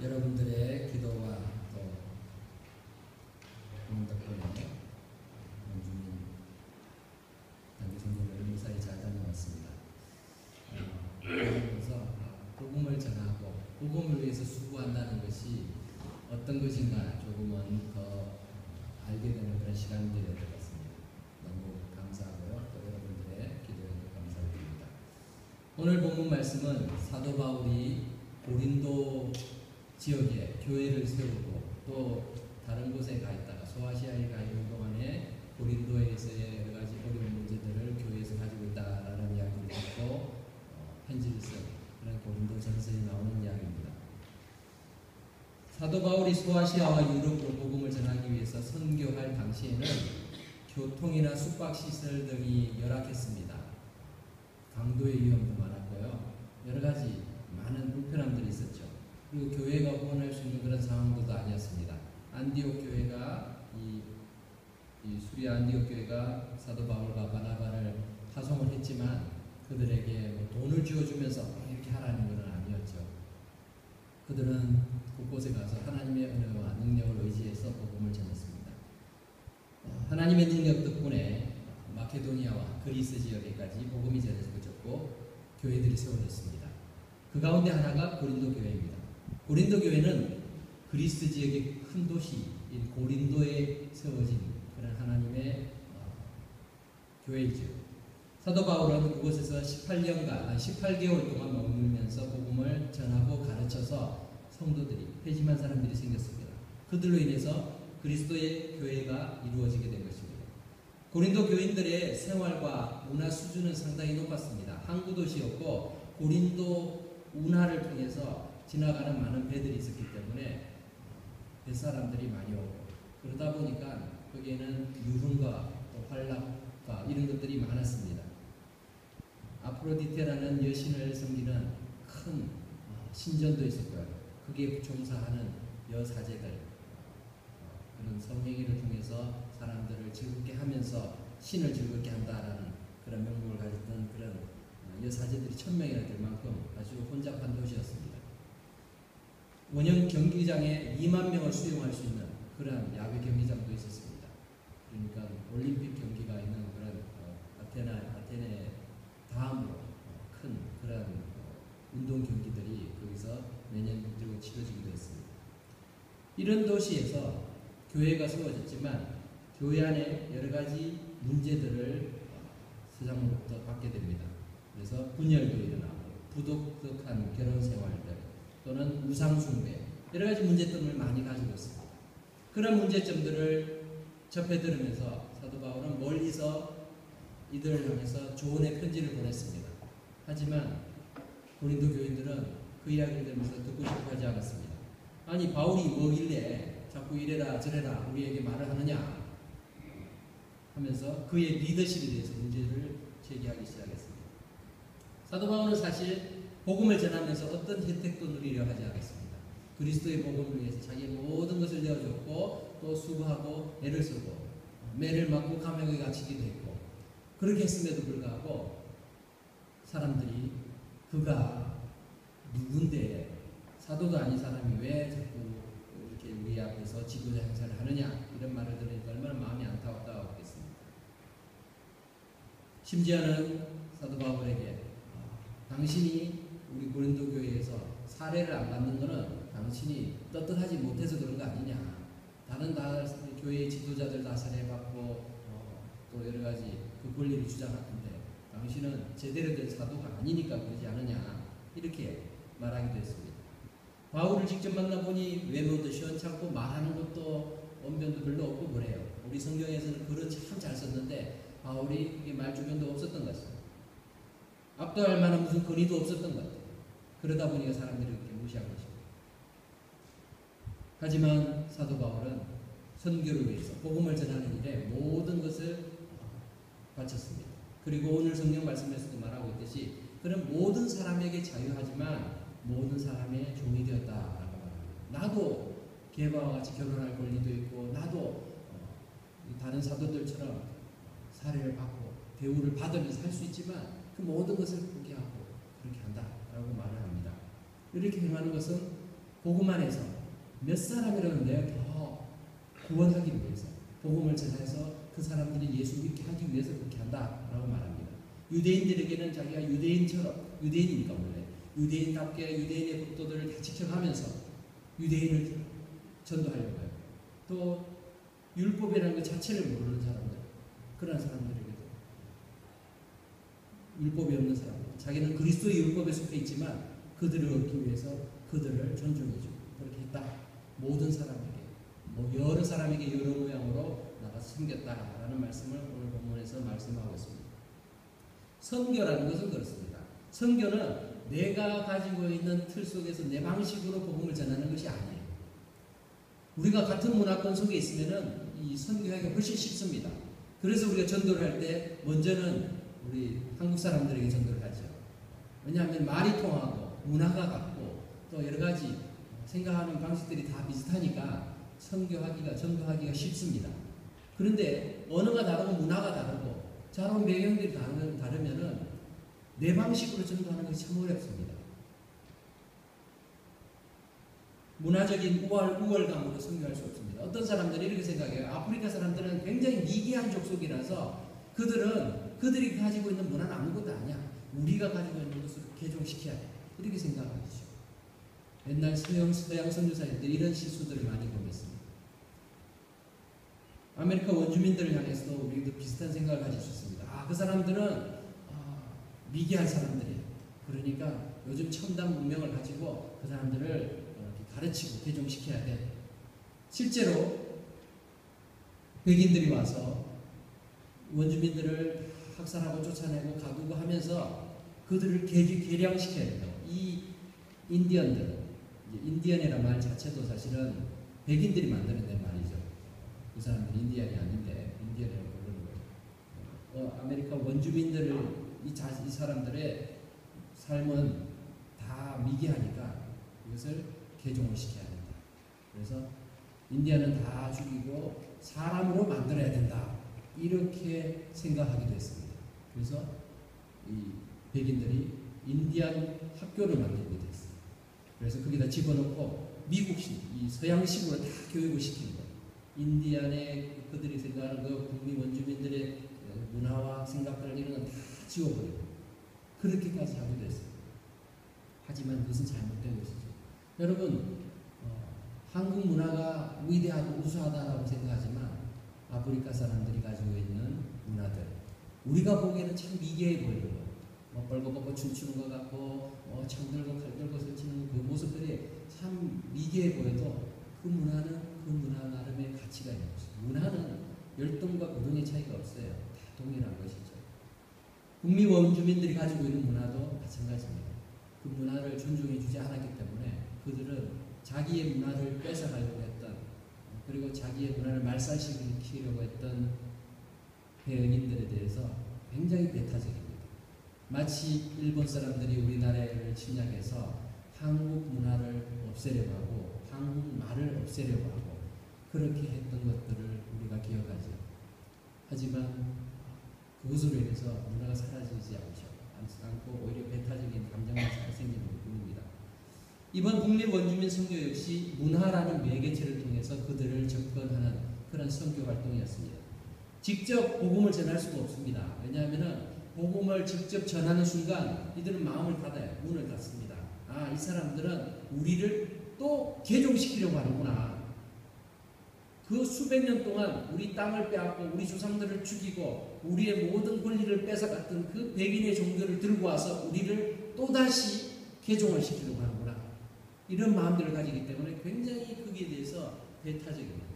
여러분들의 기도와 또 그런 덕분에 원주민 단기 선교를 무사히 잘 다녀왔습니다. 그래서 복음을 전하고 복음을 위해서 수고한다는 것이 어떤 것인가 조금은 더 알게 되는 그런 시간들이 될 것 같습니다. 너무 감사하고요. 또 여러분들의 기도에도 감사드립니다. 오늘 본문 말씀은 사도 바울이 고린도 지역에 교회를 세우고 또 다른 곳에 가 있다가 소아시아에 가 있는 동안에 고린도에서의 여러 가지 어려운 문제들을 교회에서 가지고 있다라는 이야기를 듣고 편지를 쓴 그런 고린도 전서에 나오는 이야기입니다. 사도 바울이 소아시아와 유럽으로 복음을 전하기 위해서 선교할 당시에는 교통이나 숙박시설 등이 열악했습니다. 강도의 위험도 많았고요. 여러 가지 많은 불편함들이 있었죠. 그리고 교회가 후원할 수 있는 그런 상황도 아니었습니다. 안디옥 교회가 이 수리아 안디옥 교회가 사도 바울과 바나바를 파송을 했지만 그들에게 뭐 돈을 쥐어주면서 이렇게 하라는 것은 아니었죠. 그들은 곳곳에 가서 하나님의 은혜와 능력을 의지해서 복음을 전했습니다. 하나님의 능력 덕분에 마케도니아와 그리스 지역에까지 복음이 전해졌고 교회들이 세워졌습니다. 그 가운데 하나가 고린도 교회입니다. 고린도 교회는 그리스 지역의 큰 도시인 고린도에 세워진 그런 하나님의 교회이죠. 사도 바울은 그곳에서 18개월 동안 머물면서 복음을 전하고 가르쳐서 성도들이 회심한 사람들이 생겼습니다. 그들로 인해서 그리스도의 교회가 이루어지게 된 것입니다. 고린도 교인들의 생활과 문화 수준은 상당히 높았습니다. 항구 도시였고 고린도 운하를 통해서 지나가는 많은 배들이 있었기 때문에 뱃사람들이 많이 오고 그러다 보니까 거기에는 유흥과 또 환락과 이런 것들이 많았습니다. 아프로디테라는 여신을 섬기는 큰 신전도 있었고요. 거기에 종사하는 여사제들 그런 성행위를 통해서 사람들을 즐겁게 하면서 신을 즐겁게 한다라는 그런 명목을 가졌던 그런 여사제들이 1000명이나 될 만큼 아주 혼잡한 도시였습니다. 원형 경기장에 2만 명을 수용할 수 있는 그런 야외 경기장도 있었습니다. 그러니까 올림픽 경기가 있는 그런 아테네 다음으로 큰 그런 운동 경기들이 거기서 매년 들고 치러지기도 했습니다. 이런 도시에서 교회가 세워졌지만 교회 안에 여러 가지 문제들을 세상으로부터 받게 됩니다. 그래서 분열도 일어나고 부독한 결혼 생활들 또는 우상숭배 여러 가지 문제점을 많이 가지고 있습니다. 그런 문제점들을 접해 들으면서 사도 바울은 멀리서 이들을 향해서 조언의 편지를 보냈습니다. 하지만 고린도 교인들은 그 이야기를 들으면서 듣고 싶어 하지 않았습니다. 아니 바울이 뭐길래 자꾸 이래라 저래라 우리에게 말을 하느냐 하면서 그의 리더십에 대해서 문제를 제기하기 시작했습니다. 사도 바울은 사실 복음을 전하면서 어떤 혜택도 누리려 하지 않았습니다. 그리스도의 복음을 위해서 자기의 모든 것을 내어줬고 또 수고하고 애를 쓰고 매를 맞고 감옥에 갇히기도 했고 그렇게 했음에도 불구하고 사람들이 그가 누군데 사도도 아닌 사람이 왜 자꾸 이렇게 우리 앞에서 지도자 행사를 하느냐 이런 말을 들으니까 얼마나 마음이 안타깝다고 했겠습니다. 심지어는 사도 바울에게 당신이 우리 고린도 교회에서 사례를 안 받는 것은 당신이 떳떳하지 못해서 그런 거 아니냐. 다른 교회의 지도자들 다 사례받고 또 여러 가지 그 권리를 주장하는데 당신은 제대로 된 사도가 아니니까 그러지 않느냐 이렇게 말하기도 했습니다. 바울을 직접 만나보니 외모도 시원찮고 말하는 것도 언변도 별로 없고 그래요. 우리 성경에서는 글은 참 잘 썼는데 바울이 말주변도 없었던 것 같습니다. 압도할 만한 무슨 권위도 없었던 것 같아요. 그러다 보니까 사람들이 그렇게 무시한 것입니다. 하지만 사도 바울은 선교를 위해서 복음을 전하는 일에 모든 것을 바쳤습니다. 그리고 오늘 성경 말씀에서도 말하고 있듯이 그는 모든 사람에게 자유하지만 모든 사람의 종이 되었다라고 말합니다. 나도 게바와 같이 결혼할 권리도 있고 나도 다른 사도들처럼 사례를 받고 대우를 받으면서 할 수 있지만 그 모든 것을 포기하고 그렇게 한다라고 말을 합니다. 이렇게 행하는 것은 복음만 해서 몇 사람이라도 내가 더 구원하기 위해서 복음을 전해서 그 사람들이 예수 믿게 하기 위해서 그렇게 한다라고 말합니다. 유대인들에게는 자기가 유대인이니까 원래 유대인답게 유대인의 법도들을 다 지켜가면서 유대인을 전도하려고 해요. 또 율법이라는 것 자체를 모르는 사람들, 그런 사람들에게도 율법이 없는 사람들, 자기는 그리스도의 율법에 속해 있지만 그들을 얻기 위해서 그들을 존중해주고 그렇게 했다. 모든 사람에게, 여러 사람에게 여러 모양으로 나가서 섬겼다라는 말씀을 오늘 본문에서 말씀하고 있습니다. 선교라는 것은 그렇습니다. 선교는 내가 가지고 있는 틀 속에서 내 방식으로 복음을 전하는 것이 아니에요. 우리가 같은 문화권 속에 있으면은 이 선교하기가 훨씬 쉽습니다. 그래서 우리가 전도를 할 때 먼저는 우리 한국 사람들에게 전도를 하죠. 왜냐하면 말이 통하고 문화가 같고 또 여러 가지 생각하는 방식들이 다 비슷하니까 전도하기가 쉽습니다. 그런데 언어가 다르고 문화가 다르고 자라온 배경들이 다르면은 내 방식으로 전도하는 것이 참 어렵습니다. 문화적인 우월감으로 선교할 수 없습니다. 어떤 사람들이 이렇게 생각해요. 아프리카 사람들은 굉장히 미개한 족속이라서 그들이 가지고 있는 문화는 아무것도 아니야. 우리가 가지고 있는 것을 개종시켜야 돼. 이렇게 생각하죠. 옛날 서양 선교사님들이 이런 실수들을 많이 범했습니다. 아메리카 원주민들을 향해서도 우리도 비슷한 생각을 가질 수 있습니다. 그 사람들은 미개한 사람들이에요. 그러니까 요즘 첨단 문명을 가지고 그 사람들을 가르치고 개종시켜야 돼. 실제로 백인들이 와서 원주민들을 학살하고 쫓아내고 가두고 하면서 그들을 개량시켜야 된다고. 이 인디언이라는 말 자체도 사실은 백인들이 만들어낸 말이죠. 그 사람들이 인디언이 아닌데 인디언이라고 부르는 거죠. 아메리카 원주민들을 이 사람들의 삶은 다 미개하니까 이것을 개종을 시켜야 된다. 그래서 인디언은 다 죽이고 사람으로 만들어야 된다. 이렇게 생각하기도 했습니다. 그래서 이 백인들이 인디언 학교를 만들게 됐어요. 그래서 거기다 집어넣고 미국식, 이 서양식으로 다 교육을 시키는 거예요. 인디언의 그들이 생각하는 그 북미 원주민들의 문화와 생각들 이런 건 다 지워버리고 그렇게까지 하기도 했어요. 하지만 그것은 잘못된 것이죠. 여러분, 한국 문화가 위대하고 우수하다고 생각하지만 아프리카 사람들이 가지고 있는 문화들, 우리가 보기에는 참 미개해 보이고 뻘겋고 춤추는 것 같고 창 들고 칼 들고 설치는 그 모습들이 참 미개해 보여도 그 문화는 그 문화 나름의 가치가 있는 것이죠. 문화는 열동과 고동의 차이가 없어요. 다 동일한 것이죠. 북미 원주민들이 가지고 있는 문화도 마찬가지입니다. 그 문화를 존중해 주지 않았기 때문에 그들은 자기의 문화를 뺏어가려고 했던, 그리고 자기의 문화를 말살시키려고 했던 배은인들에 대해서 굉장히 배타적입니다. 마치 일본 사람들이 우리나라를 침략해서 한국 문화를 없애려고 하고 한국 말을 없애려고 하고 그렇게 했던 것들을 우리가 기억하죠. 하지만 그것으로 인해서 문화가 사라지지 않고 오히려 배타적인 감정만 생기는 뿐입니다. 이번 북미 원주민 선교 역시 문화라는 매개체를 통해서 그들을 접근하는 그런 선교 활동이었습니다. 직접 복음을 전할 수가 없습니다. 왜냐하면 복음을 직접 전하는 순간 이들은 마음을 닫아요. 문을 닫습니다. 이 사람들은 우리를 또 개종시키려고 하는구나. 그 수백 년 동안 우리 땅을 빼앗고 우리 조상들을 죽이고 우리의 모든 권리를 뺏어갔던 그 백인의 종교를 들고 와서 우리를 또다시 개종을 시키려고 하는구나. 이런 마음들을 가지기 때문에 굉장히 거기에 대해서 배타적입니다.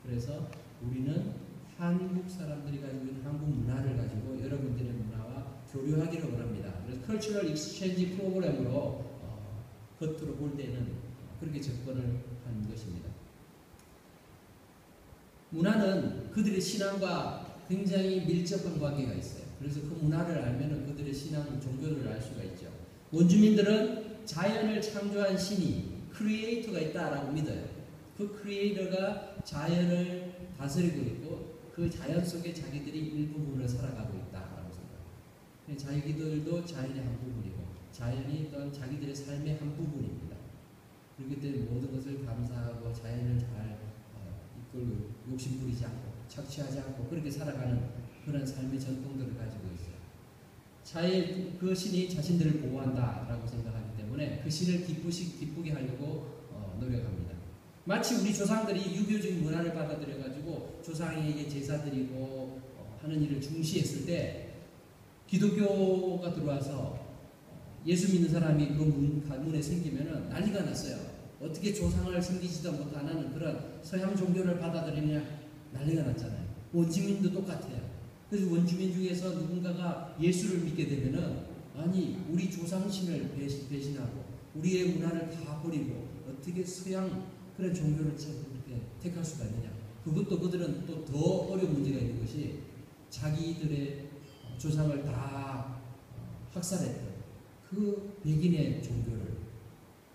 그래서 우리는 한국 사람들이 가지고 있는 한국 문화를 가지고 여러분들의 문화와 교류하기를 원합니다. 그래서 Cultural Exchange 프로그램으로 겉으로 볼 때는 그렇게 접근을 하는 것입니다. 문화는 그들의 신앙과 굉장히 밀접한 관계가 있어요. 그래서 그 문화를 알면 그들의 신앙, 종교를 알 수가 있죠. 원주민들은 자연을 창조한 신이, 크리에이터가 있다라고 믿어요. 그 크리에이터가 자연을 다스리고 있고 그 자연 속에 자기들이 일부분을 살아가고 있다라고 생각해요. 자기들도 자연의 한 부분이고 자연이 또한 자기들의 삶의 한 부분입니다. 그렇기 때문에 모든 것을 감사하고 자연을 잘 이끌고 욕심 부리지 않고 착취하지 않고 그렇게 살아가는 그런 삶의 전통들을 가지고 있어요. 그 신이 자신들을 보호한다라고 생각하기 때문에 그 신을 기쁘게 하려고 노력합니다. 마치 우리 조상들이 유교적인 문화를 받아들여가지고 조상에게 제사 드리고 하는 일을 중시했을 때 기독교가 들어와서 예수 믿는 사람이 그 가문에 생기면은 난리가 났어요. 어떻게 조상을 섬기지도 못하는 그런 서양 종교를 받아들이냐 난리가 났잖아요. 원주민도 똑같아요. 그래서 원주민 중에서 누군가가 예수를 믿게 되면은 아니 우리 조상신을 배신하고 우리의 문화를 다 버리고 어떻게 서양 그런 종교를 그렇게 택할 수가 있느냐. 그것도 그들은 또 더 어려운 문제가 있는 것이 자기들의 조상을 다 학살했던 그 백인의 종교를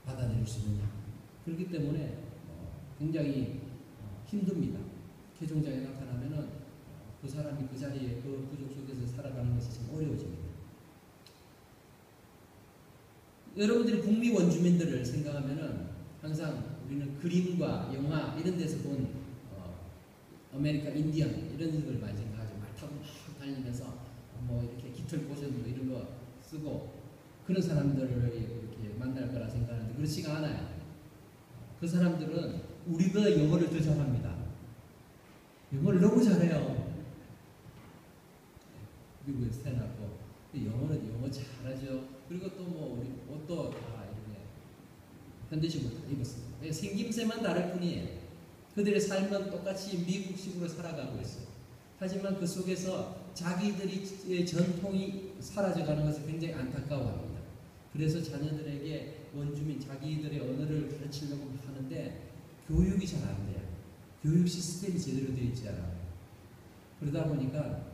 받아들일 수 있느냐. 그렇기 때문에 굉장히 힘듭니다. 개종장에 나타나면은 그 사람이 그 자리에 그 부족 속에서 살아가는 것이 참 어려워집니다. 여러분들이 북미 원주민들을 생각하면은 항상 우리는 그림과 영화 이런 데서 본 아메리카 인디언 이런 것을 많이 생각하죠. 말 타고 막 달리면서 뭐 이렇게 깃털 꽂은 뭐 이런 거 쓰고 그런 사람들을 이렇게 만날 거라 생각하는데 그렇지가 않아요. 그 사람들은 우리보다 영어를 더 잘합니다. 영어를 너무 잘해요. 미국에서 태어났고 영어는 영어 잘하죠. 그리고 또 뭐 우리 옷도 다 이렇게 현대식으로 다 입었습니다. 생김새만 다를 뿐이에요. 그들의 삶은 똑같이 미국식으로 살아가고 있어요. 하지만 그 속에서 자기들의 전통이 사라져가는 것을 굉장히 안타까워합니다. 그래서 자녀들에게 원주민 자기들의 언어를 가르치려고 하는데 교육이 잘 안 돼요. 교육 시스템이 제대로 되어 있지 않아요. 그러다 보니까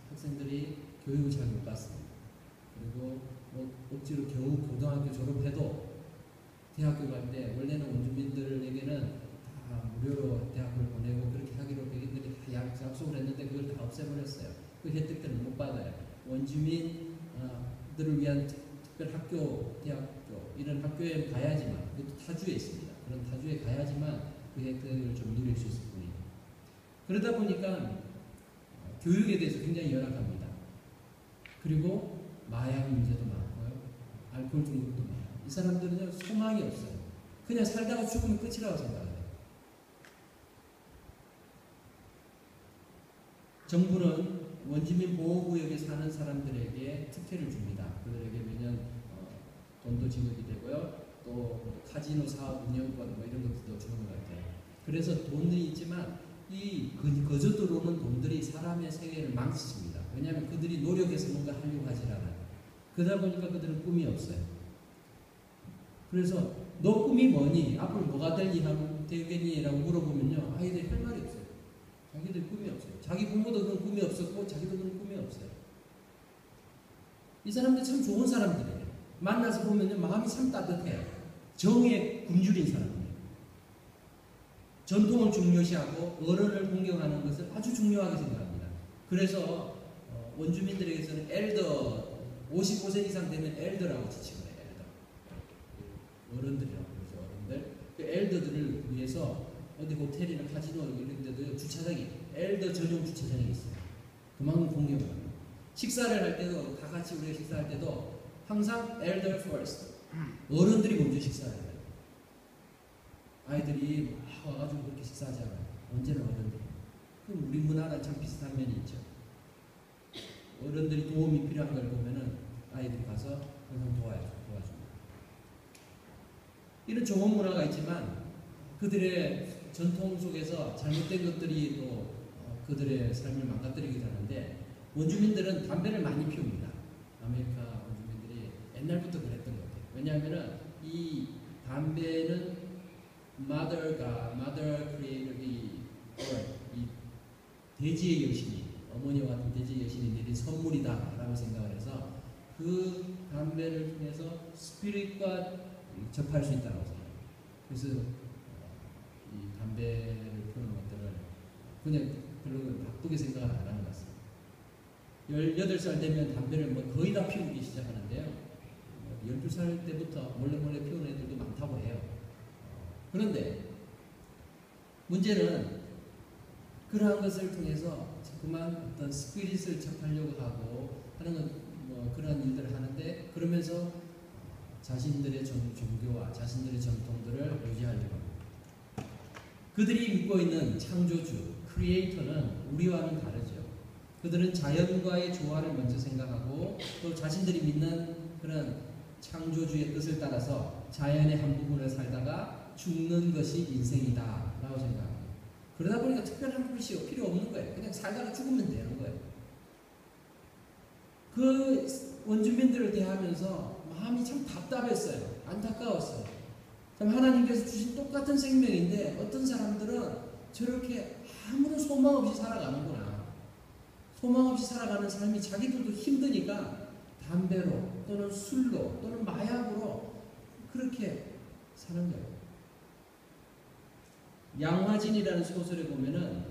학생들이 교육을 잘 못 받습니다. 그리고 뭐 억지로 겨우 고등학교 졸업해도 대학교 갈 때 원래는 원주민들에게는 다 무료로 대학을 보내고 그렇게 하기로 백인들이 다 약속을 했는데 그걸 다 없애버렸어요. 그 혜택들을 못 받아요. 원주민들을 위한 특별 학교, 대학교 이런 학교에 가야지만 그것도 타주에 있습니다. 그런 타주에 가야지만 그 혜택을 좀 누릴 수 있을 뿐이에요. 그러다 보니까 교육에 대해서 굉장히 열악합니다. 그리고 마약 문제도 많고요. 알코올 중독도 많아요. 이 사람들은 소망이 없어요. 그냥 살다가 죽으면 끝이라고 생각해요. 정부는 원주민 보호구역에 사는 사람들에게 특혜를 줍니다. 그들에게 매년 돈도 지급이 되고요. 또 카지노 사업 운영권 뭐 이런 것도 주는 것 같아요. 그래서 돈이 있지만 이 거저 들어오는 돈들이 사람의 생애를 망치십니다. 왜냐하면 그들이 노력해서 뭔가 하려고 하질 않아요. 그러다 보니까 그들은 꿈이 없어요. 그래서 너 꿈이 뭐니? 앞으로 뭐가 되겠니? 라고 물어보면요. 아이들이 할 말이 없어요. 자기들 꿈이 없어요. 자기 부모도 그런 꿈이 없었고 자기도 그런 꿈이 없어요. 이 사람들 참 좋은 사람들이에요. 만나서 보면요. 마음이 참 따뜻해요. 정의 굶주린 사람이에요. 전통을 중요시하고 어른을 공경하는 것을 아주 중요하게 생각합니다. 그래서 원주민들에게서는 엘더 55세 이상 되면 엘더라고 지칭을 해요. 엘더. 어른들이라고 그러죠. 어른들. 그 엘더들을 위해서 어디 호텔이나 카지노 이런 데도 주차장이 엘더 전용 주차장이 있어요. 그만큼 공경을 합니다. 식사를 할 때도 다 같이 우리가 식사할 때도 항상 elder first. 어른들이 먼저 식사를 해요. 아이들이 와가지고 그렇게 식사하지 않아요. 언제나 어른들이. 그럼 우리 문화랑 참 비슷한 면이 있죠. 어른들이 도움이 필요한 걸 보면은 아이들이 가서 항상 도와줍니다. 이런 좋은 문화가 있지만 그들의 전통 속에서 잘못된 것들이 또 그들의 삶을 망가뜨리기도 하는데 원주민들은 담배를 많이 피웁니다. 아메리카 원주민들이 옛날부터 그랬던 것 같아요. 왜냐하면은 이 담배는 mother created 이 대지의 여신이 어머니와 같은 대지의 여신이 내린 선물이다 라고 생각을 해서 그 담배를 통해서 스피릿과 접할 수 있다고 생각해요. 그래서 이 담배를 피우는 것들을 그냥 별로 나쁘게 생각을 안 하는 것 같습니다. 18살 되면 담배를 뭐 거의 다 피우기 시작하는데요. 12살 때부터 몰래 피우는 애들도 많다고 해요. 그런데 문제는 그러한 것을 통해서 자꾸만 어떤 스피릿을 접하려고 하고 하는 뭐 그런 일들을 하는데, 그러면서 자신들의 종교와 자신들의 전통들을 유지하려고 합니다. 그들이 믿고 있는 창조주, 크리에이터는 우리와는 다르죠. 그들은 자연과의 조화를 먼저 생각하고 또 자신들이 믿는 그런 창조주의 뜻을 따라서 자연의 한 부분을 살다가 죽는 것이 인생이다 라고 생각합니다. 그러다 보니까 특별한 것이 필요 없는 거예요. 그냥 살다가 죽으면 되는 거예요. 그 원주민들을 대하면서 마음이 참 답답했어요. 안타까웠어요. 참 하나님께서 주신 똑같은 생명인데 어떤 사람들은 저렇게 아무런 소망 없이 살아가는구나. 소망 없이 살아가는 삶이 자기들도 힘드니까 담배로 또는 술로 또는 마약으로 그렇게 사는 거예요. 양화진이라는 소설에 보면은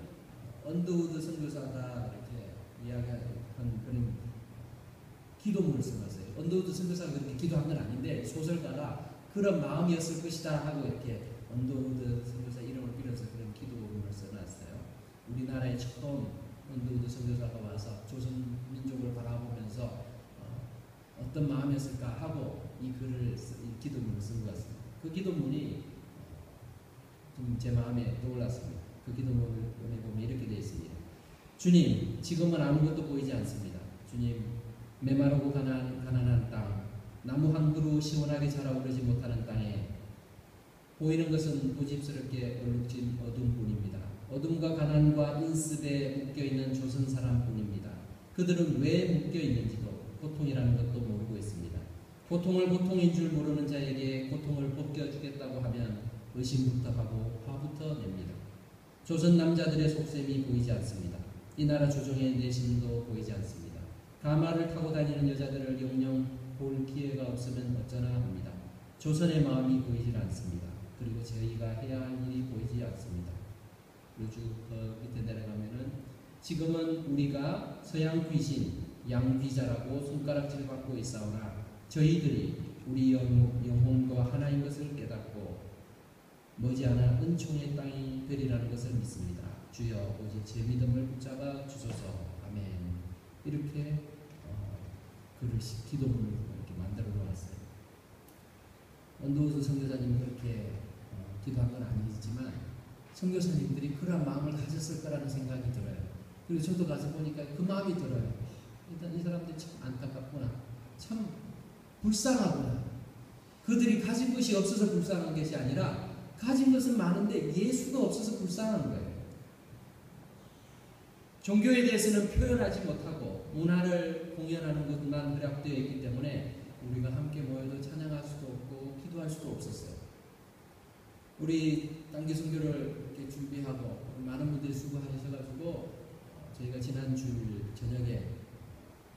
언더우드 선교사가 이렇게 이야기한 그런 기도문을 써놨어요. 언더우드 선교사가 그렇게 기도한 건 아닌데 소설가가 그런 마음이었을 것이다 하고 이렇게 언더우드 선교사 이름을 빌어서 그런 기도문을 써놨어요. 우리나라에 처음 언더우드 선교사가 와서 조선 민족을 바라보면서 어떤 마음이었을까 하고 이 기도문을 쓴 것 같습니다. 그 기도문이 좀 제 마음에 떠올랐습니다. 그 기도문을 보면 이렇게 되어 있습니다. 주님, 지금은 아무것도 보이지 않습니다. 주님, 메마르고 가난한 땅, 나무 한 그루 시원하게 자라오르지 못하는 땅에 보이는 것은 고집스럽게 얼룩진 어둠뿐입니다. 어둠과 가난과 인습에 묶여있는 조선 사람뿐입니다. 그들은 왜 묶여있는지도 고통이라는 것도 모르고 있습니다. 고통을 고통인 줄 모르는 자에게 고통을 벗겨주겠다고 하면 의심부터 하고 화부터 냅니다. 조선 남자들의 속셈이 보이지 않습니다. 이 나라 조정의 내심도 보이지 않습니다. 가마를 타고 다니는 여자들을 영영 볼 기회가 없으면 어쩌나 합니다. 조선의 마음이 보이질 않습니다. 그리고 저희가 해야 할 일이 보이지 않습니다. 그리고 쭉 밑에 내려가면은 지금은 우리가 서양 귀신, 양귀자라고 손가락질 받고 있사오나 저희들이 우리 영혼과 하나인 것을 깨닫고 머지않아 은총의 땅이 되리라는 것을 믿습니다. 주여 오직 제 믿음을 붙잡아 주소서. 아멘. 이렇게 기도문을 이렇게 만들어 놓았어요. 언더우드 선교사님이 그렇게 기도한 건 아니지만 선교사님들이 그런 마음을 가졌을 거라는 생각이 들어요. 그리고 저도 가서 보니까 그 마음이 들어요. 일단 이 사람들이 참 안타깝구나. 참 불쌍하구나. 그들이 가진 것이 없어서 불쌍한 것이 아니라 가진 것은 많은데 예수가 없어서 불쌍한 거예요. 종교에 대해서는 표현하지 못하고 문화를 공연하는 것만 허락되어 있기 때문에 우리가 함께 모여도 찬양할 수도 없고 기도할 수도 없었어요. 우리 단기 선교를 이렇게 준비하고 많은 분들이 수고하셔가지고 저희가 지난 주일 저녁에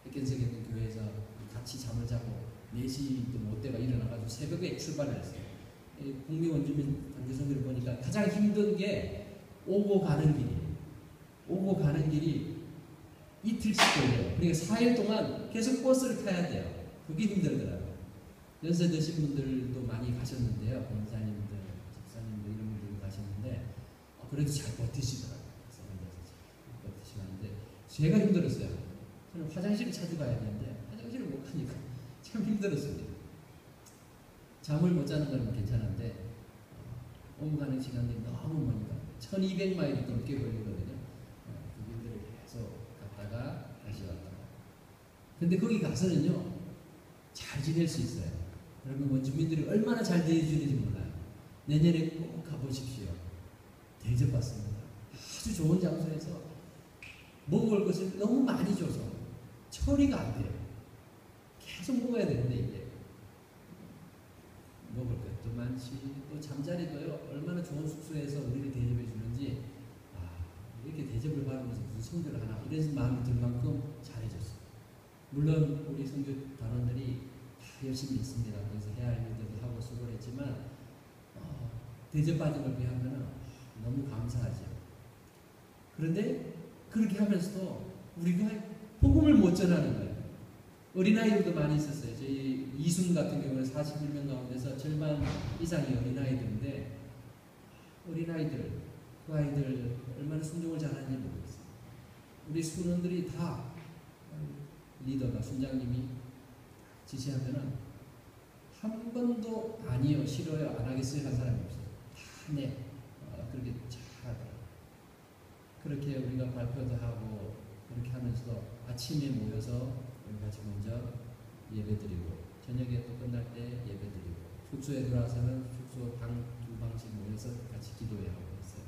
백견석에 있는 교회에서 같이 잠을 자고 4시도 못 돼가 일어나가지고 새벽에 출발을 했어요. 북미 원주민 단기 선교를 보니까 가장 힘든 게 오고 가는 길이에요. 오고 가는 길이 이틀씩 걸려요. 그러니까 4일 동안 계속 버스를 타야 돼요. 그게 힘들더라고요. 연세 드신 분들도 많이 가셨는데요. 권사님들, 집사님들 이런 분들도 가셨는데 그래도 잘 버티시더라고요. 버티시는데 제가 힘들었어요. 저는 화장실을 찾아 가야 되는데 화장실을 못 가니까 참 힘들었습니다. 잠을 못 자는 건 괜찮은데 오고 가는 시간들이 너무 머니까 1200마일이 넘게 걸리거든요. 그 길들을 계속 갔다가 다시 왔다가. 근데 거기 가서는요 잘 지낼 수 있어요. 여러분 원주민들이 얼마나 잘 대해주는지 몰라요. 내년에 꼭 가보십시오. 대접받습니다. 아주 좋은 장소에서 먹을 것을 너무 많이 줘서 처리가 안 돼요. 계속 먹어야 되는데 이제 먹을 것도 많지 또 잠자리도요 얼마나 좋은 숙소에서 우리를 대접해 주는지 이렇게 대접을 받으면서 무슨 성교를 하나 이래서 마음이 들 만큼 잘해줬어요. 물론 우리 선교 단원들이 다 열심히 있습니다. 그래서 해야 할 일들도 하고 수고를 했지만 대접받은 걸 비하면 너무 감사하죠. 그런데 그렇게 하면서도 우리가 복음을 못 전하는 거예요. 어린아이들도 많이 있었어요. 저희 이순 같은 경우는 41명 가운데서 절반 이상이 어린아이들인데 어린아이들, 그 아이들 얼마나 순종을 잘하는지 모르겠어요. 우리 순원들이 다 리더가 순장님이 지시하면은 한 번도 아니요, 싫어요, 안 하겠어요 한 사람이 없어요. 다 네, 그렇게 잘하더라고요. 그렇게 우리가 발표도 하고 그렇게 하면서도 아침에 모여서 우리 같이 먼저 예배드리고 저녁에 또 끝날 때 예배드리고 숙소에 들어와서는 숙소 방 두 방씩 모여서 같이 기도회 하고 있어요.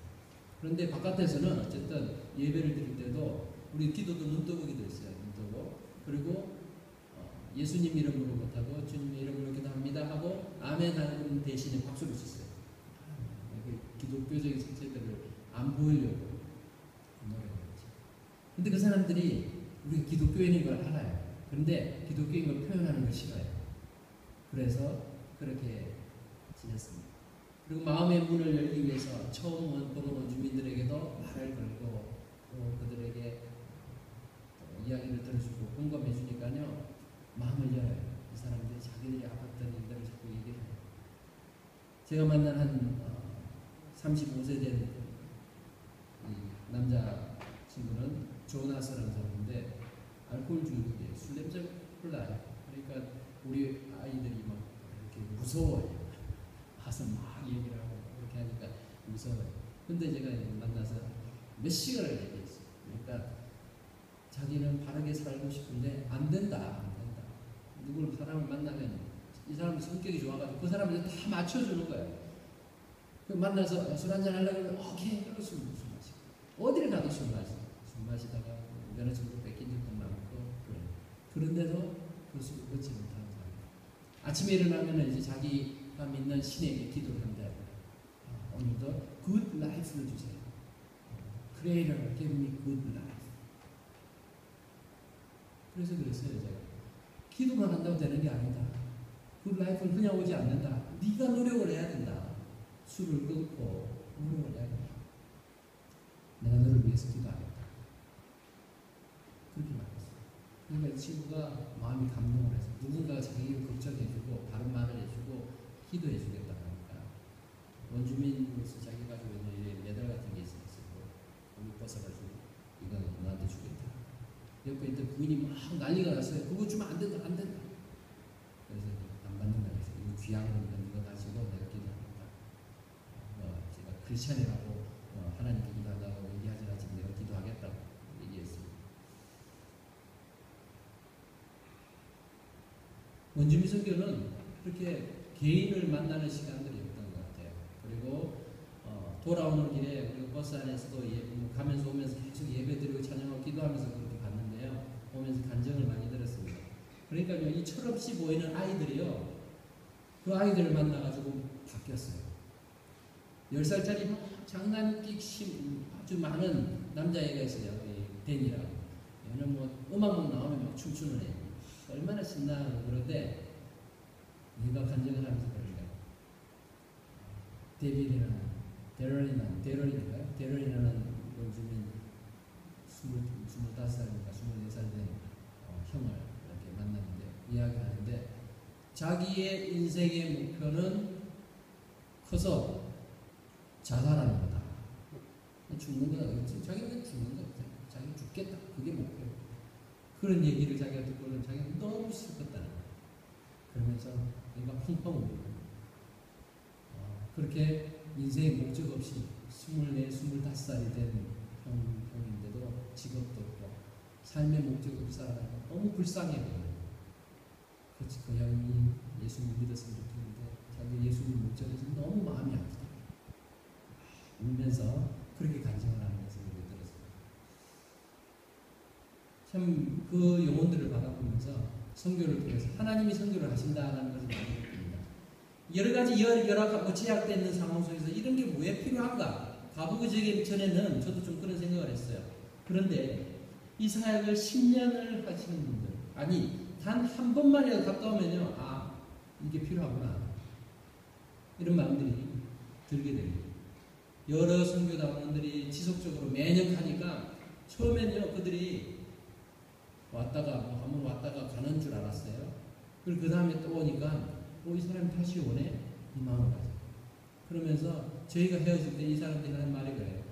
그런데 바깥에서는 어쨌든 예배를 드릴 때도 우리 기도도 눈떠보기도 있어요. 눈떠보. 그리고 예수님 이름으로 못하고 주님 이름으로 기도합니다 하고 아멘 하는 대신에 박수를 쳤어요. 기독교적인 색채들을 안 보이려고 노래를 했죠. 근데 그 사람들이 우리가 기독교인인 걸 알아요. 그런데 기독교인 걸 표현하는 걸 싫어요. 그래서 그렇게 지냈습니다. 그리고 마음의 문을 열기 위해서 처음 보는 원주민들에게도 말을 걸고 또 그들에게 이야기를 들어주고 공감해 주니까요. 마음을 열어요. 이 사람들이 자기들이 아팠던 일들을 자꾸 얘기를 해요. 제가 만난 한 35세 된 남자 친구는 조나스라는 사람인데 알코올 중독이에요. 술 냄새가 흘러요. 그러니까 우리 아이들이 막 이렇게 무서워요. 가서 막 얘기를 하고 그렇게 하니까 무서워요. 근데 제가 만나서 몇 시간을 얘기했어요. 그러니까 자기는 바르게 살고 싶은데 안 된다. 누구를 사람을 만나면 이 사람 성격이 좋아가지고 그 사람을 다 맞춰주는 거예요. 그 만나서 술 한잔 하려고 하면 오케이 그리고 술 마시고 어디를 가도 술 마시다가 여자친구 뺏긴 적도 많고 그런데도 그 술을 끊지 못하는 사람. 아침에 일어나면 이제 자기가 믿는 신에게 기도를 한다. 오늘도 good life를 주세요. Creator, give me good life. 그래서 그랬어요 제가. 기도만 한다고 되는 게 아니다. 그 라이프는 그냥 오지 않는다. 네가 노력을 해야 된다. 술을 끊고 노력을 해야 된다. 내가 너를 위해서 기도하겠다. 그렇게 말했어요. 그러니까 이 친구가 마음이 감동을 해서 누군가가 자기를 걱정해주고 바른 말을 해주고 기도해주겠다 하니까 원주민으로서 자기 가지고 있는 메달 같은 게 있었고 그걸 벗어가지고 이건 너한테 주겠다. 옆에 있던 부인이 막 난리가 났어요. 그거 주면 안 된다, 안 된다. 그래서 안 받는다 그래서 이거 귀한 건데 이거 가지고 내가 기도합니다. 제가 크리스천이라고 하나님께 기도한다고 얘기하지 않지만 내가 기도하겠다고 얘기했습니다. 원주민 선교는 그렇게 개인을 만나는 시간들이 없던 것 같아요. 그리고 돌아오는 길에 우리가 버스 안에서도 가면서 오면서 계속 예배드리고 찬양하고 기도하면서 그렇게 봤는데요. 보면서 간정을 많이 들었습니다. 그러니까요, 이 철없이 보이는 아이들이요, 그 아이들을 만나가지고 바뀌었어요. 10살짜리 막 장난기 아주 많은 남자애가 있어요. 댄이라고. 얘는 뭐 음악만 나오면 막 춤추는 애. 얼마나 신나고 그런데 얘가 간정을 하면서 그러는 거예요. 데럴이라는 원주민 25살인가 24살 된 형을 이렇게 만났는데 이야기하는데 자기의 인생의 목표는 커서 자살하는 거다. 죽는 거다. 자기는 죽는 거다. 자기는 죽겠다. 그게 목표. 그런 얘기를 자기가 듣고는 자기가 너무 슬펐다는 거예요. 그러면서 얘가 펑펑 울고 그렇게 인생의 목적 없이 24, 25살이 된 형인데도 직업도 없고 삶의 목적 없이 살아가고 너무 불쌍해 보여요. 그 형이 예수님 믿었으면 좋겠는데 자기 예수님 목적에서 너무 마음이 아프다. 울면서 그렇게 간증을 하는 것을 들었어요. 참 그 영혼들을 바라보면서 선교를 통해서 하나님이 선교를 하신다는 것을 많이 느낍니다. 여러 가지 여러 제약되어 있는 상황 속에서 이런 게 왜 필요한가? 가보기 전에는 저도 좀 그런 생각을 했어요. 그런데 이 사역을 10년을 하시는 분들, 아니 단 한 번만이라도 갔다 오면요, 아 이게 필요하구나 이런 마음들이 들게 됩니다. 여러 선교단원들이 지속적으로 매년 가니까 처음에는요 그들이 왔다가 뭐 한번 왔다가 가는 줄 알았어요. 그리고 그 다음에 또 오니까 이 사람이 다시 오네? 이 마음을 가져. 그러면서 저희가 헤어질 때 이 사람들이 하는 말이 그래요.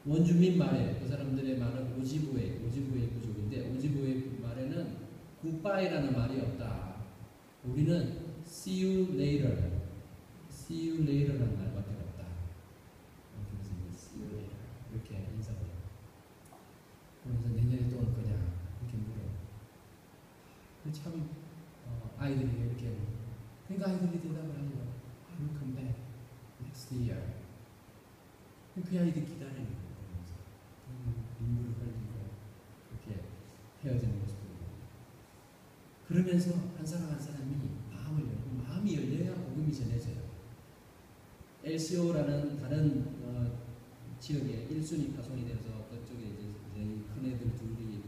원주민 말에 그 사람들의 말은 오지부의 부족인데 오지부의 말에는 굿바이라는 말이 없다. 우리는 see you later라는 말밖에 없다. 그래서 이제 see you later 이렇게 인사를 해요. 그러면서 내년에 또 올 거냐 이렇게 물어요. 참 아이들이 이렇게 그러니까 아이들이 대답을 하죠. I will come back next year. 그 아이들 기다리는 거예요. 눈물을 흘리고 그렇게 헤어지는 모습을 그러면서 한 사람 한 사람이 마음을 열고 마음이 열려야 복음이 전해져요. LCO라는 다른 지역에 1순위 파송이 돼서 그쪽에 이제 큰 애들 둘이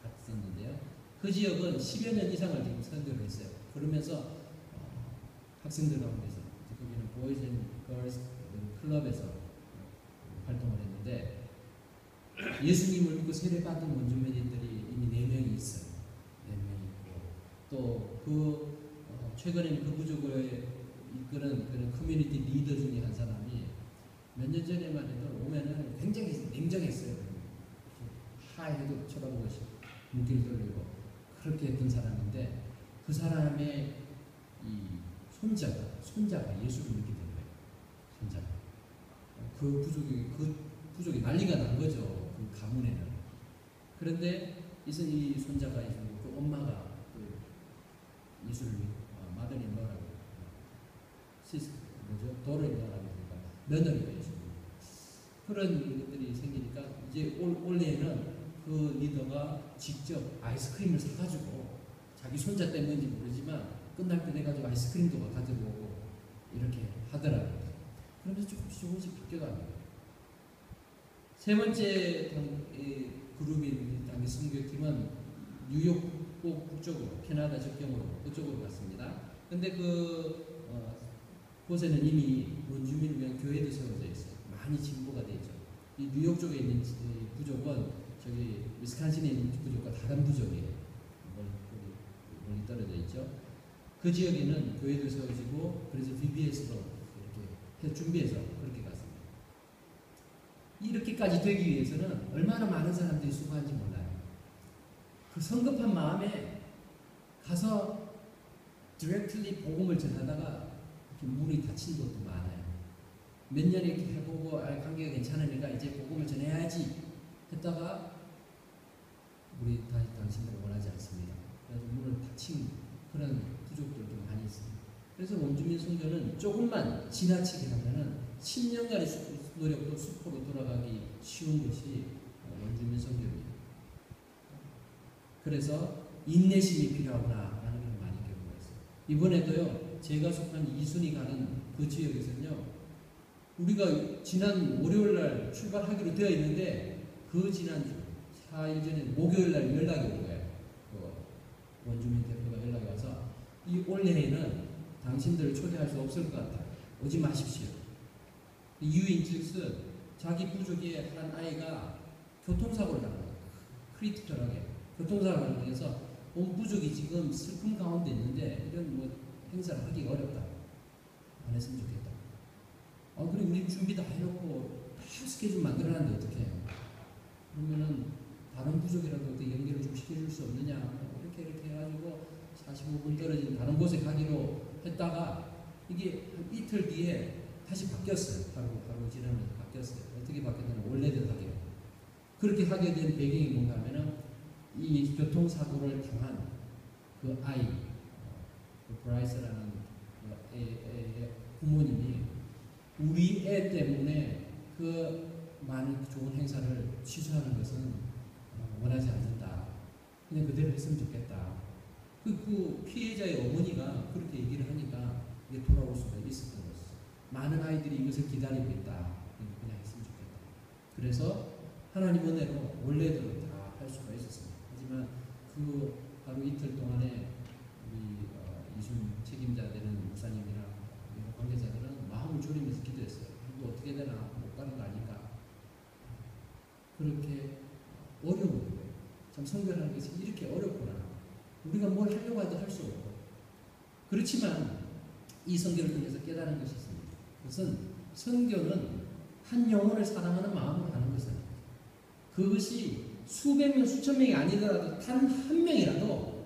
갔었는데요. 그 지역은 10여 년 이상을 지금 선교를 했어요. 그러면서 학생들 가운데서 거기는 보이즈 앤 걸스 클럽에서 활동을 했는데 예수님을 믿고 세례받은 원주민들이 이미 4명이 있어요. 4명이 있고 또 최근에는 그 부족을 이끄는 그런 커뮤니티 리더 중에 한 사람이 몇 년 전에만 해도 오면은 굉장히 냉정했어요. 하에도 쳐다보고 눈길을 돌리고 그렇게 했던 사람인데 그 사람의 이 손자가 예수를 믿게 된 거예요. 손자가. 그 부족이 난리가 난 거죠. 그 가문에는. 그런데 이 손자가 있고 그 엄마가 그 예수를 믿고 마더인러라고 도르인러라고 그러니까 며느리가 예수 믿고 그런 것들이 생기니까 이제 올해는 그 리더가 직접 아이스크림을 사가지고 자기 손자 때문인지 모르지만 끝날 때 돼가지고 아이스크림도 가지고 오고 이렇게 하더라고요. 그러면서 조금씩 바뀌어갑니다. 세 번째 그룹인 당시 선교팀은 뉴욕 북쪽으로 캐나다 접경으로 그쪽으로 갔습니다. 근데 곳에는 이미 원주민을 위한 교회도 세워져 있어요. 많이 진보가 되어 있죠. 이 뉴욕 쪽에 있는 부족은 저기 위스콘신에 있는 부족과 다른 부족이에요. 멀리 떨어져 있죠. 그 지역에는 교회도 세워지고 그래서 VBS로 이렇게 준비해서 그렇게 갔습니다. 이렇게까지 되기 위해서는 얼마나 많은 사람들이 수고한지 몰라요. 그 성급한 마음에 가서 디렉틀리 복음을 전하다가 이렇게 문이 닫힌 것도 많아요. 몇 년 이렇게 해보고 관계가 괜찮으니까 이제 복음을 전해야지 했다가 우리 당신들을 원하지 않습니다. 그래서 문을 닫힌 그런 부족들도 많이 있습니다. 그래서 원주민 선교는 조금만 지나치게 하면은 10년간의 노력도 수포로 돌아가기 쉬운 것이 원주민 선교입니다. 그래서 인내심이 필요하구나라는 걸 많이 경험했어요. 이번에도요, 제가 속한 이순이 가는 그 지역에서는요, 우리가 지난 월요일날 출발하기로 되어 있는데 그 지난주 4일 전에 목요일날 연락이 온 거예요. 원주민 대표가 연락이 와서 이 올해에는 당신들을 초대할 수 없을 것 같아요. 오지 마십시오. 이유인즉슨 자기 부족의 한 아이가 교통사고를 당해요. 크리티컬하게 교통사고를 당해서 온 부족이 지금 슬픔 가운데 있는데 이런 행사를 하기가 어렵다. 안 했으면 좋겠다. 그래 우리 준비 다 해놓고 다 스케줄 만들어놨는데 어떻게 해요? 그러면은 다른 부족이라도 어떻게 연결을 좀 시켜줄 수 없느냐? 이렇게 해가지고 45분 떨어진 다른 곳에 가기로 했다가 이게 한 이틀 뒤에 다시 바뀌었어요. 바로 지나면서 바뀌었어요. 어떻게 바뀌었냐면 원래대로 하게요. 그렇게 하게 된 배경이 뭔가 하면은 이 교통사고를 당한 그 아이, 브라이스라는 애의 부모님이 우리 애 때문에 그 많은 좋은 행사를 취소하는 것은 원하지 않는다. 그냥 그대로 했으면 좋겠다. 그 피해자의 어머니가 그렇게 얘기를 하니까 이게 돌아올 수가 있었던 것이죠. 많은 아이들이 이것을 기다리고 있다. 그냥 했으면 좋겠다. 그래서 하나님 은혜로 원래대로 다 할 수가 있었습니다. 하지만 그 하루 이틀 동안에 우리 이순 책임자 되는 목사님이랑 관계자들은 마음을 졸이면서 기도했어요. 이거 어떻게 되나 못 가는 거 아닌가. 그렇게 어려운 거예요. 참 선교라는 것이 이렇게 어렵구나. 우리가 뭘 하려고 해도 할 수 없고. 그렇지만 이 선교를 통해서 깨달은 것이 있습니다. 그것은 선교는 한 영혼을 사랑하는 마음으로 하는 것은 그것이 수백 명, 수천 명이 아니더라도 단 한 명이라도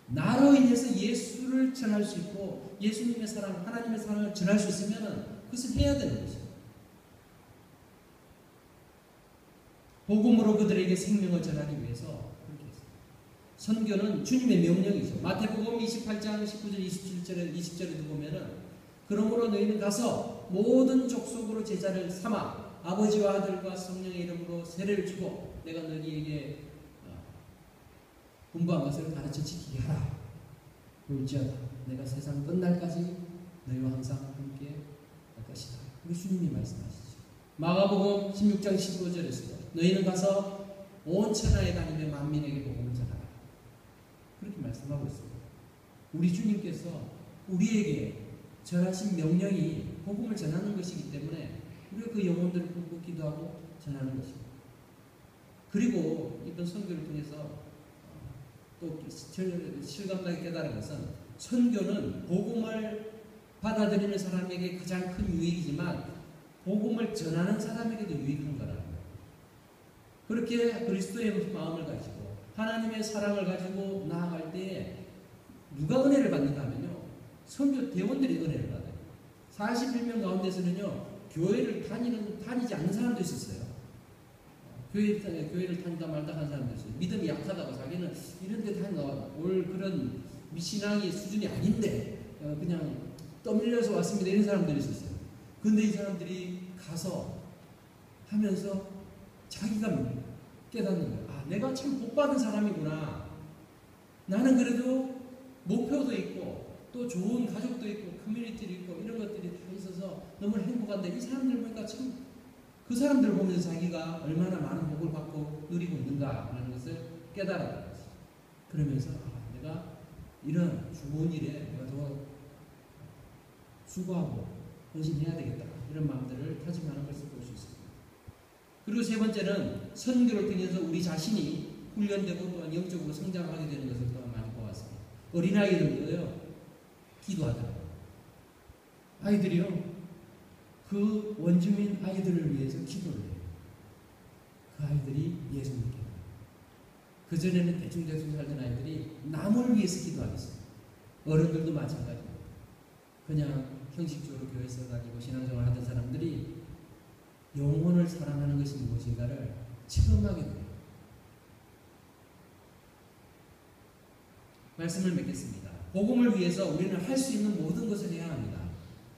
나로 인해서 예수를 전할 수 있고 예수님의 사랑, 하나님의 사랑을 전할 수 있으면 그것을 해야 되는 것이죠. 복음으로 그들에게 생명을 전하기 위해서 그렇게 했습니다. 선교는 주님의 명령이죠. 마태복음 28장 19절, 27절에 20절에도 보면은 그러므로 너희는 가서 모든 족속으로 제자를 삼아 아버지와 아들과 성령의 이름으로 세례를 주고 내가 너희에게 분부한 것을 가르쳐 지키게 하라. 볼지어다 내가 세상 끝날까지 너희와 항상 함께 할 것이다. 우리 주님이 말씀하시죠. 마가복음 16장 15절에서도 너희는 가서 온 천하에 다니며 만민에게 복음을 전하라. 그렇게 말씀하고 있습니다. 우리 주님께서 우리에게 전하신 명령이 복음을 전하는 것이기 때문에 우리가 그 영혼들을 품고 기도하고 전하는 것입니다. 그리고 이번 선교를 통해서 또 실감나게 깨달은 것은 선교는 복음을 받아들이는 사람에게 가장 큰 유익이지만 복음을 전하는 사람에게도 유익한 거라는 거예요. 그렇게 그리스도의 마음을 가지고 하나님의 사랑을 가지고 나아갈 때에 누가 은혜를 받는가 하면요. 선교 대원들이 은혜를 받아요. 41명 가운데서는요. 교회를 다니지 않는 사람도 있었어요. 교회를 다니다 말다 한 사람도 있어요. 믿음이 약하다고 자기는 이런 데 올 그런 신앙의 수준이 아닌데 그냥 떠밀려서 왔습니다. 이런 사람들이 있었어요. 근데 이 사람들이 가서 하면서 자기가 깨닫는 거예요. 아, 내가 참 복받은 사람이구나. 나는 그래도 목표도 있고 또 좋은 가족도 있고 커뮤니티도 있고 이런 것들이 다 있어서 너무 행복한데 이 사람들 보니까 참 그 사람들 보면서 자기가 얼마나 많은 복을 받고 누리고 있는가 하는 것을 깨달아요. 그러면서 아, 내가 이런 좋은 일에 내가 더 수고하고 헌신해야 되겠다. 이런 마음들을 다짐하는 것을 볼 수 있습니다. 그리고 세 번째는 선교를 통해서 우리 자신이 훈련되고 또한 영적으로 성장하게 되는 것을 또한 많이 보았습니다. 어린아이들도요. 기도하더라고요. 아이들이요. 그 원주민 아이들을 위해서 기도를 해요. 그 아이들이 예수 믿게 돼요. 그전에는 대충 살던 아이들이 남을 위해서 기도하겠어요. 어른들도 마찬가지입니다. 그냥 형식적으로 교회에서 다니고 신앙생활 하던 사람들이 영혼을 사랑하는 것이 무엇인가를 체험하게 돼요. 말씀을 맺겠습니다. 복음을 위해서 우리는 할 수 있는 모든 것을 해야 합니다.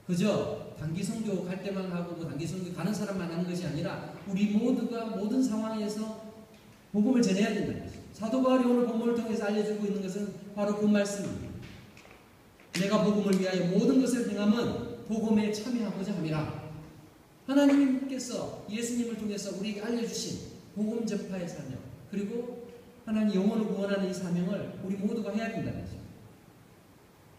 그저 단기 선교 갈 때만 하고 단기 선교 가는 사람만 하는 것이 아니라 우리 모두가 모든 상황에서 복음을 전해야 된다는 것입니다. 사도 바울이 오늘 본문을 통해서 알려주고 있는 것은 바로 그 말씀입니다. 내가 복음을 위하여 모든 것을 행함은 복음에 참여하고자 함이라. 하나님께서 예수님을 통해서 우리에게 알려주신 복음 전파의 사명 그리고 하나님 영혼을 구원하는 이 사명을 우리 모두가 해야 된다는 것입니다.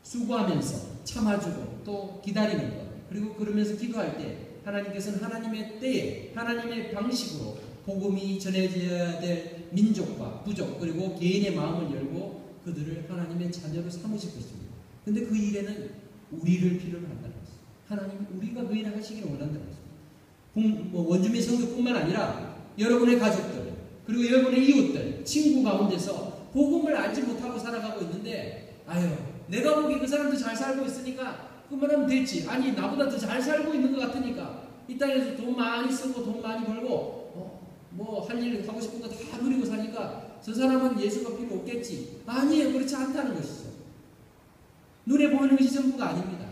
수고하면서 참아주고 또 기다리는 것 그리고 그러면서 기도할 때 하나님께서는 하나님의 때에 하나님의 방식으로 복음이 전해져야 될 민족과 부족 그리고 개인의 마음을 열고 그들을 하나님의 자녀로 삼으실 것입니다. 그런데 그 일에는 우리를 필요로 한다는 것입니다. 하나님 우리가 그 일을 하시기를 원한다는 것입니다. 원주민 선교뿐만 아니라 여러분의 가족들 그리고 여러분의 이웃들 친구 가운데서 복음을 알지 못하고 살아가고 있는데 아유 내가 보기 그 사람도 잘 살고 있으니까 그만하면 됐지. 아니 나보다 더 잘 살고 있는 것 같으니까 이 땅에서 돈 많이 쓰고 돈 많이 벌고 뭐 할 일 하고 싶은 거 다 누리고 사니까 저 사람은 예수가 필요 없겠지. 아니에요. 그렇지 않다는 것이죠. 눈에 보이는 것이 전부가 아닙니다.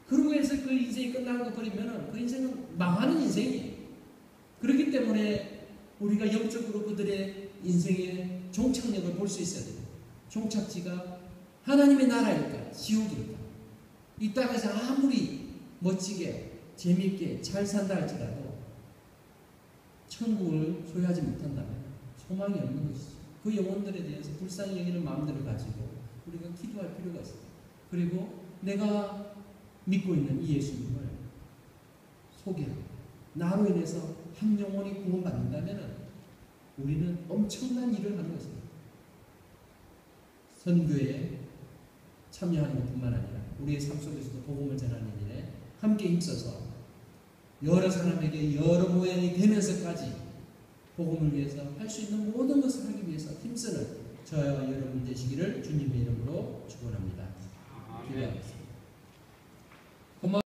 그러고 해서 그 인생이 끝나는 거 버리면 그 인생은 망하는 인생이에요. 그렇기 때문에 우리가 영적으로 그들의 인생의 종착역을 볼 수 있어야 돼요. 종착지가 하나님의 나라일까 지옥일까. 이 땅에서 아무리 멋지게 재미있게 잘 산다 할지라도 천국을 소유하지 못한다면 소망이 없는 것이죠. 그 영혼들에 대해서 불쌍히 여기는 마음들을 가지고 우리가 기도할 필요가 있습니다. 그리고 내가 믿고 있는 이 예수님을 소개하고 나로 인해서 한 영혼이 구원받는다면 우리는 엄청난 일을 하는 것입니다. 선교에 참여하는 것뿐만 아니라 우리의 삶 속에서도 복음을 전하는 일에 함께 힘써서 여러 사람에게 여러 모양이 되면서까지 복음을 위해서 할 수 있는 모든 것을 하기 위해서 힘쓰는 저와 여러분 되시기를 주님의 이름으로 축원합니다.